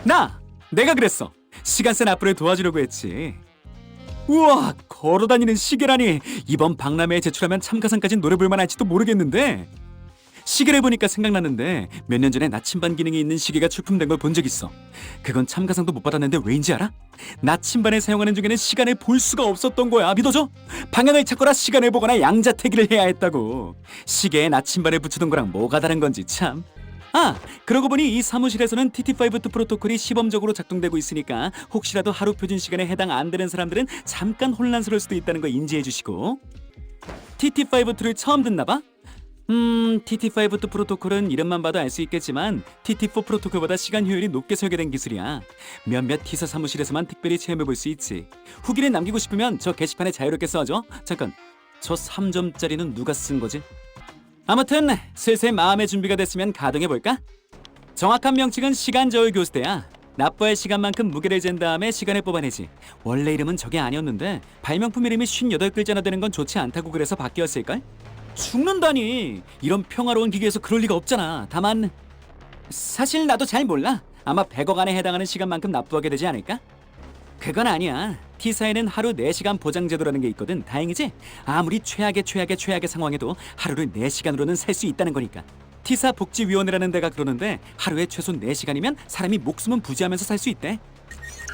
내가 그랬어. 시간 센 앞으로 도와주려고 했지. 우와, 걸어다니는 시계라니. 이번 박람회에 제출하면 참가상까지 노려볼만 할지도 모르겠는데. 시계를 보니까 생각났는데 몇 년 전에 나침반 기능이 있는 시계가 출품된 걸 본 적 있어. 그건 참가상도 못 받았는데 왜인지 알아? 나침반에 사용하는 중에는 시간을 볼 수가 없었던 거야. 믿어줘? 방향을 찾거나 시간을 보거나 양자택일을 해야 했다고. 시계에 나침반을 붙이던 거랑 뭐가 다른 건지 참. 그러고 보니 이 사무실에서는 TT5 프로토콜이 시범적으로 작동되고 있으니까 혹시라도 하루 표준 시간에 해당 안 되는 사람들은 잠깐 혼란스러울 수도 있다는 거 인지해 주시고. TT5를 처음 듣나 봐? TT5 프로토콜은 이름만 봐도 알 수 있겠지만 TT4 프로토콜보다 시간 효율이 높게 설계된 기술이야. 몇몇 T사 사무실에서만 특별히 체험해 볼 수 있지. 후기를 남기고 싶으면 저 게시판에 자유롭게 써줘. 잠깐, 저 3점짜리는 누가 쓴 거지? 아무튼 슬슬 마음의 준비가 됐으면 가동해 볼까? 정확한 명칭은 시간 저울 교수대야. 납부할 시간만큼 무게를 잰 다음에 시간을 뽑아내지. 원래 이름은 저게 아니었는데 발명품 이름이 58글자나 되는 건 좋지 않다고 그래서 바뀌었을걸? 죽는다니! 이런 평화로운 기계에서 그럴 리가 없잖아. 다만 사실 나도 잘 몰라. 아마 100억 안에 해당하는 시간만큼 납부하게 되지 않을까? 그건 아니야. T사에는 하루 4시간 보장 제도라는 게 있거든. 다행이지? 아무리 최악의 상황에도 하루를 4시간으로는 살 수 있다는 거니까. T사 복지위원회라는 데가 그러는데 하루에 최소 4시간이면 사람이 목숨은 부지하면서 살 수 있대.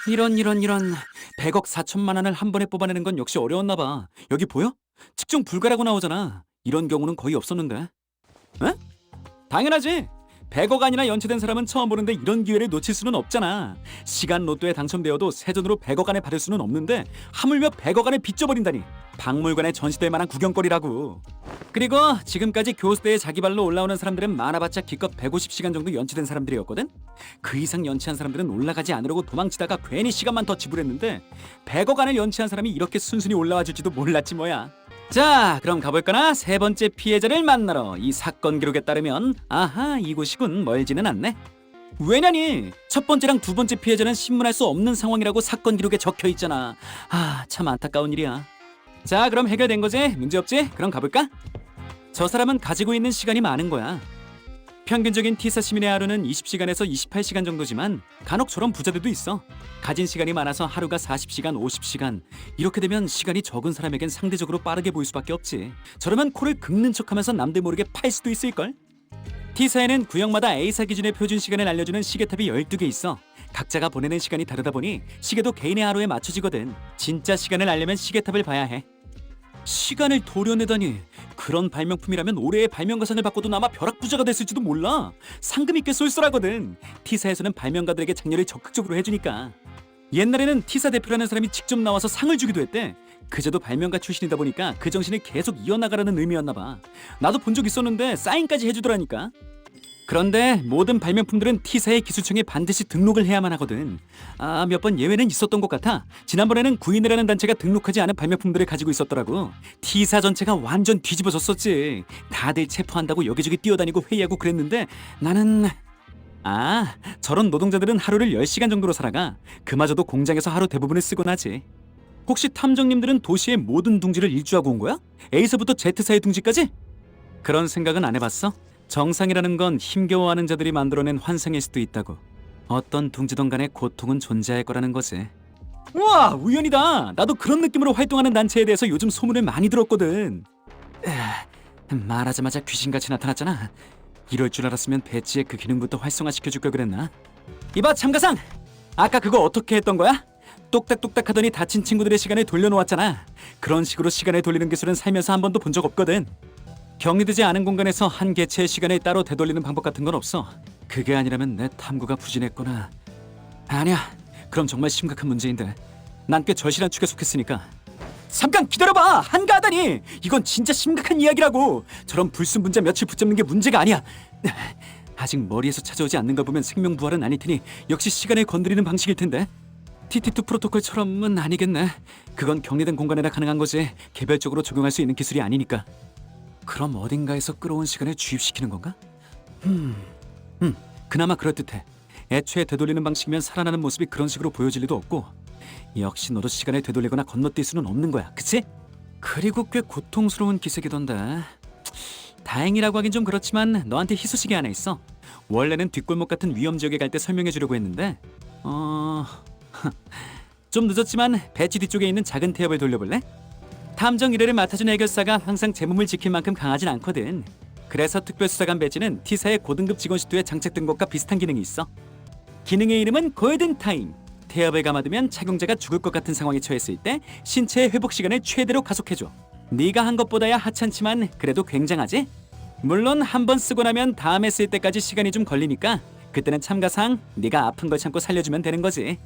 이런 100억 4천만 원을 한 번에 뽑아내는 건 역시 어려웠나 봐. 여기 보여? 측정 불가라고 나오잖아. 이런 경우는 거의 없었는데. 에? 당연하지. 100억 안이나 연체된 사람은 처음 보는데 이런 기회를 놓칠 수는 없잖아. 시간 로또에 당첨되어도 세전으로 100억 안에 받을 수는 없는데 하물며 100억 안에 빚져버린다니. 박물관에 전시될 만한 구경거리라고. 그리고 지금까지 교수대에 자기 발로 올라오는 사람들은 많아봤자 기껏 150시간 정도 연체된 사람들이었거든. 그 이상 연체한 사람들은 올라가지 않으려고 도망치다가 괜히 시간만 더 지불했는데 100억 안을 연체한 사람이 이렇게 순순히 올라와 줄지도 몰랐지 뭐야. 자, 그럼 가볼까나? 세 번째 피해자를 만나러. 이 사건 기록에 따르면 이곳이군. 멀지는 않네. 왜냐니? 첫 번째랑 두 번째 피해자는 신문할 수 없는 상황이라고 사건 기록에 적혀 있잖아. 참 안타까운 일이야. 자, 그럼 해결된 거지? 문제 없지? 그럼 가볼까? 저 사람은 가지고 있는 시간이 많은 거야. 평균적인 T사 시민의 하루는 20시간에서 28시간 정도지만 간혹 저런 부자들도 있어. 가진 시간이 많아서 하루가 40시간, 50시간. 이렇게 되면 시간이 적은 사람에겐 상대적으로 빠르게 보일 수밖에 없지. 저러면 코를 긁는 척하면서 남들 모르게 팔 수도 있을걸? T사에는 구역마다 A사 기준의 표준 시간을 알려주는 시계탑이 12개 있어. 각자가 보내는 시간이 다르다 보니 시계도 개인의 하루에 맞춰지거든. 진짜 시간을 알려면 시계탑을 봐야 해. 시간을 도려내다니. 그런 발명품이라면 올해의 발명가상을 받고도 아마 벼락부자가 됐을지도 몰라. 상금이 꽤 쏠쏠하거든. T사에서는 발명가들에게 장려를 적극적으로 해주니까. 옛날에는 T사 대표라는 사람이 직접 나와서 상을 주기도 했대. 그저도 발명가 출신이다 보니까 그 정신을 계속 이어나가라는 의미였나 봐. 나도 본 적 있었는데 사인까지 해주더라니까. 그런데 모든 발명품들은 T사의 기술청에 반드시 등록을 해야만 하거든. 몇 번 예외는 있었던 것 같아. 지난번에는 구인이라는 단체가 등록하지 않은 발명품들을 가지고 있었더라고. T사 전체가 완전 뒤집어졌었지. 다들 체포한다고 여기저기 뛰어다니고 회의하고 그랬는데 나는... 저런 노동자들은 하루를 10시간 정도로 살아가. 그마저도 공장에서 하루 대부분을 쓰곤 하지. 혹시 탐정님들은 도시의 모든 둥지를 일주하고 온 거야? A사부터 Z사의 둥지까지? 그런 생각은 안 해봤어? 정상이라는 건 힘겨워하는 자들이 만들어낸 환상일 수도 있다고. 어떤 둥지든 간에 고통은 존재할 거라는 거지. 우와, 우연이다. 나도 그런 느낌으로 활동하는 단체에 대해서 요즘 소문을 많이 들었거든. 말하자마자 귀신같이 나타났잖아. 이럴 줄 알았으면 배지의 그 기능부터 활성화시켜줄 걸 그랬나? 이봐 참가상! 아까 그거 어떻게 했던 거야? 똑딱똑딱 하더니 다친 친구들의 시간을 돌려놓았잖아. 그런 식으로 시간을 돌리는 기술은 살면서 한 번도 본 적 없거든. 격리되지 않은 공간에서 한 개체의 시간을 따로 되돌리는 방법 같은 건 없어. 그게 아니라면 내 탐구가 부진했구나. 아니야, 그럼 정말 심각한 문제인데. 난 꽤 절실한 축에 속했으니까. 잠깐 기다려봐! 한가하다니! 이건 진짜 심각한 이야기라고! 저런 불순분자 며칠 붙잡는 게 문제가 아니야. 아직 머리에서 찾아오지 않는 걸 보면 생명부활은 아닐 테니 역시 시간을 건드리는 방식일 텐데. TT2 프로토콜처럼은 아니겠네. 그건 격리된 공간에나 가능한 거지 개별적으로 적용할 수 있는 기술이 아니니까. 그럼 어딘가에서 끌어온 시간을 주입시키는 건가? 그나마 그럴듯해. 애초에 되돌리는 방식이면 살아나는 모습이 그런 식으로 보여질 리도 없고. 역시 너도 시간을 되돌리거나 건너뛸 수는 없는 거야, 그치? 그리고 꽤 고통스러운 기색이던데. 다행이라고 하긴 좀 그렇지만 너한테 희소식이 하나 있어. 원래는 뒷골목 같은 위험 지역에 갈 때 설명해 주려고 했는데 어... 좀 늦었지만 배치 뒤쪽에 있는 작은 태엽을 돌려볼래? 탐정 일회를 맡아준 해결사가 항상 제 몸을 지킬 만큼 강하진 않거든. 그래서 특별수사관 배지는 T사의 고등급 직원 시트에 장착된 것과 비슷한 기능이 있어. 기능의 이름은 골든타임. 태엽을 감아두면 착용자가 죽을 것 같은 상황에 처했을 때 신체의 회복 시간을 최대로 가속해줘. 네가 한 것보다야 하찮지만 그래도 굉장하지? 물론 한 번 쓰고 나면 다음에 쓸 때까지 시간이 좀 걸리니까 그때는 참가상 네가 아픈 걸 참고 살려주면 되는 거지.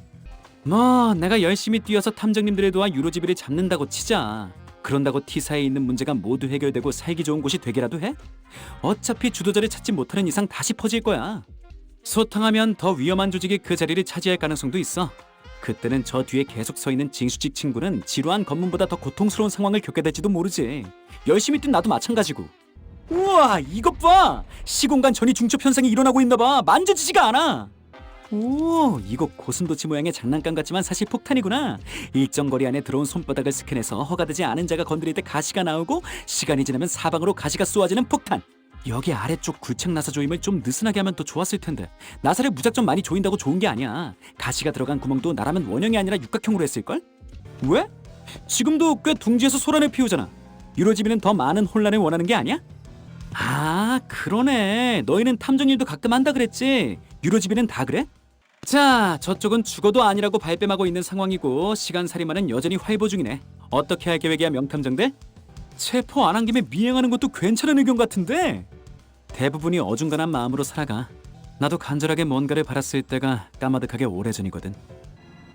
뭐 내가 열심히 뛰어서 탐정님들을 도와 유로지비를 잡는다고 치자. 그런다고 T사에 있는 문제가 모두 해결되고 살기 좋은 곳이 되기라도 해? 어차피 주도자를 찾지 못하는 이상 다시 퍼질 거야. 소탕하면 더 위험한 조직이 그 자리를 차지할 가능성도 있어. 그때는 저 뒤에 계속 서 있는 징수직 친구는 지루한 검문보다 더 고통스러운 상황을 겪게 될지도 모르지. 열심히 뛴 나도 마찬가지고. 우와, 이것 봐! 시공간 전이 중첩 현상이 일어나고 있나 봐. 만져지지가 않아. 오, 이거 고슴도치 모양의 장난감 같지만 사실 폭탄이구나. 일정 거리 안에 들어온 손바닥을 스캔해서 허가되지 않은 자가 건드릴 때 가시가 나오고 시간이 지나면 사방으로 가시가 쏘아지는 폭탄. 여기 아래쪽 굴착 나사 조임을 좀 느슨하게 하면 더 좋았을 텐데. 나사를 무작정 많이 조인다고 좋은 게 아니야. 가시가 들어간 구멍도 나라면 원형이 아니라 육각형으로 했을걸? 왜? 지금도 꽤 둥지에서 소란을 피우잖아. 유로지비는 더 많은 혼란을 원하는 게 아니야? 아, 그러네. 너희는 탐정일도 가끔 한다 그랬지. 유로지비는 다 그래? 자, 저쪽은 죽어도 아니라고 발뺌하고 있는 상황이고 시간살이마는 여전히 활보 중이네. 어떻게 할 계획이야, 명탐정들? 체포 안 한 김에 미행하는 것도 괜찮은 의견 같은데? 대부분이 어중간한 마음으로 살아가. 나도 간절하게 뭔가를 바랐을 때가 까마득하게 오래전이거든.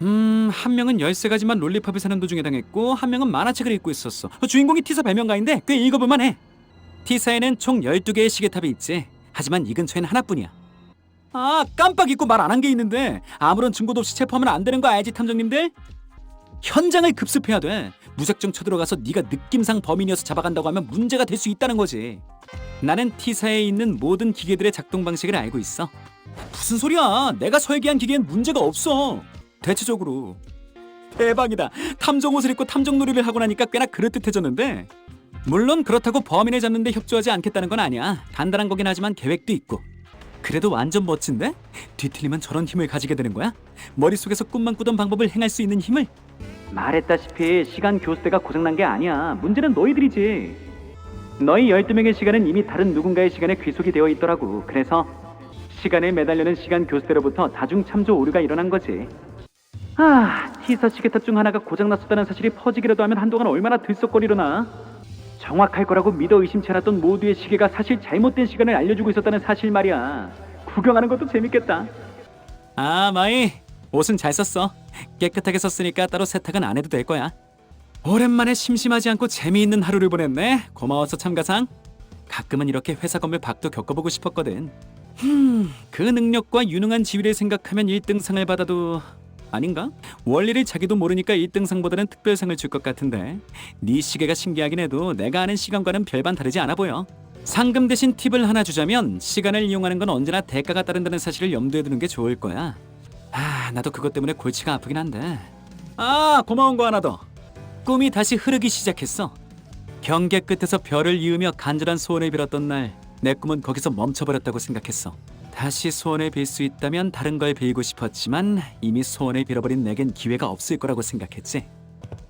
한 명은 13가지만 롤리팝을 사는 도중에 당했고 한 명은 만화책을 읽고 있었어. 주인공이 T사 발명가인데 꽤 읽어볼만 해. T사에는 총 12개의 시계탑이 있지. 하지만 이 근처엔 하나뿐이야. 아, 깜빡 잊고 말 안 한 게 있는데 아무런 증거도 없이 체포하면 안 되는 거 알지, 탐정님들? 현장을 급습해야 돼. 무작정 쳐들어가서 네가 느낌상 범인이어서 잡아간다고 하면 문제가 될 수 있다는 거지. 나는 T사에 있는 모든 기계들의 작동 방식을 알고 있어. 무슨 소리야? 내가 설계한 기계엔 문제가 없어. 대체적으로. 대박이다. 탐정 옷을 입고 탐정 놀이를 하고 나니까 꽤나 그럴듯해졌는데. 물론 그렇다고 범인을 잡는데 협조하지 않겠다는 건 아니야. 간단한 거긴 하지만 계획도 있고. 그래도 완전 멋진데? 뒤틀리면 저런 힘을 가지게 되는 거야? 머릿속에서 꿈만 꾸던 방법을 행할 수 있는 힘을? 말했다시피 시간 교수대가 고장난 게 아니야. 문제는 너희들이지. 너희 12명의 시간은 이미 다른 누군가의 시간에 귀속이 되어 있더라고. 그래서 시간에 매달려는 시간 교수대로부터 다중 참조 오류가 일어난 거지. T사 시계탑 중 하나가 고장났었다는 사실이 퍼지기라도 하면 한동안 얼마나 들썩거리려나. 정확할 거라고 믿어 의심치 않았던 모두의 시계가 사실 잘못된 시간을 알려주고 있었다는 사실 말이야. 구경하는 것도 재밌겠다. 아, 마이, 옷은 잘 썼어. 깨끗하게 썼으니까 따로 세탁은 안 해도 될 거야. 오랜만에 심심하지 않고 재미있는 하루를 보냈네. 고마워서 참가상. 가끔은 이렇게 회사 건물 밖도 겪어보고 싶었거든. 그 능력과 유능한 지위를 생각하면 1등상을 받아도... 아닌가? 원리를 자기도 모르니까 1등상보다는 특별상을 줄 것 같은데. 네 시계가 신기하긴 해도 내가 아는 시간과는 별반 다르지 않아 보여. 상금 대신 팁을 하나 주자면 시간을 이용하는 건 언제나 대가가 따른다는 사실을 염두에 두는 게 좋을 거야. 나도 그것 때문에 골치가 아프긴 한데. 고마운 거 하나 더. 꿈이 다시 흐르기 시작했어. 경계 끝에서 별을 이으며 간절한 소원을 빌었던 날, 내 꿈은 거기서 멈춰버렸다고 생각했어. 다시 소원을 빌 수 있다면 다른 걸 빌고 싶었지만 이미 소원을 빌어버린 내겐 기회가 없을 거라고 생각했지.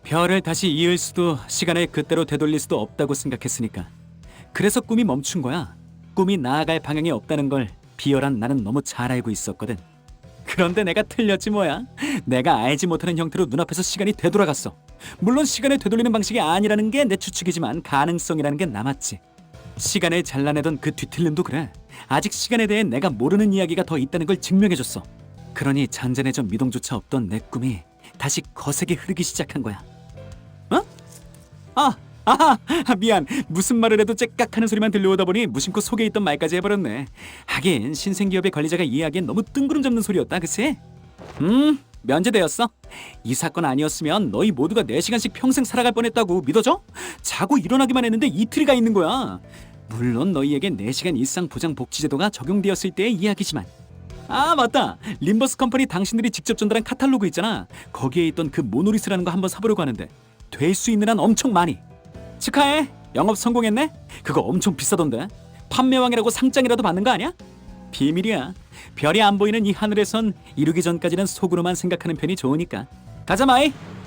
별을 다시 이을 수도 시간을 그때로 되돌릴 수도 없다고 생각했으니까. 그래서 꿈이 멈춘 거야. 꿈이 나아갈 방향이 없다는 걸 비열한 나는 너무 잘 알고 있었거든. 그런데 내가 틀렸지 뭐야. 내가 알지 못하는 형태로 눈앞에서 시간이 되돌아갔어. 물론 시간을 되돌리는 방식이 아니라는 게 내 추측이지만 가능성이라는 게 남았지. 시간을 잘라내던 그 뒤틀림도 그래. 아직 시간에 대해 내가 모르는 이야기가 더 있다는 걸 증명해줬어. 그러니 잔잔해져 미동조차 없던 내 꿈이 다시 거세게 흐르기 시작한 거야. 미안. 무슨 말을 해도 째깍하는 소리만 들려오다 보니 무심코 속에 있던 말까지 해버렸네. 하긴 신생기업의 관리자가 이해하기엔 너무 뜬구름 잡는 소리였다, 그치? 면제되었어. 이 사건 아니었으면 너희 모두가 4시간씩 평생 살아갈 뻔했다고 믿어져? 자고 일어나기만 했는데 이틀이 가 있는 거야. 물론 너희에게 4시간 일상 보장 복지 제도가 적용되었을 때의 이야기지만. 맞다. 림버스 컴퍼니 당신들이 직접 전달한 카탈로그 있잖아. 거기에 있던 그 모노리스라는 거 한번 사보려고 하는데 될 수 있는 한 엄청 많이. 축하해. 영업 성공했네. 그거 엄청 비싸던데. 판매왕이라고 상장이라도 받는 거 아니야? 비밀이야. 별이 안 보이는 이 하늘에선 이루기 전까지는 속으로만 생각하는 편이 좋으니까. 가자 마이.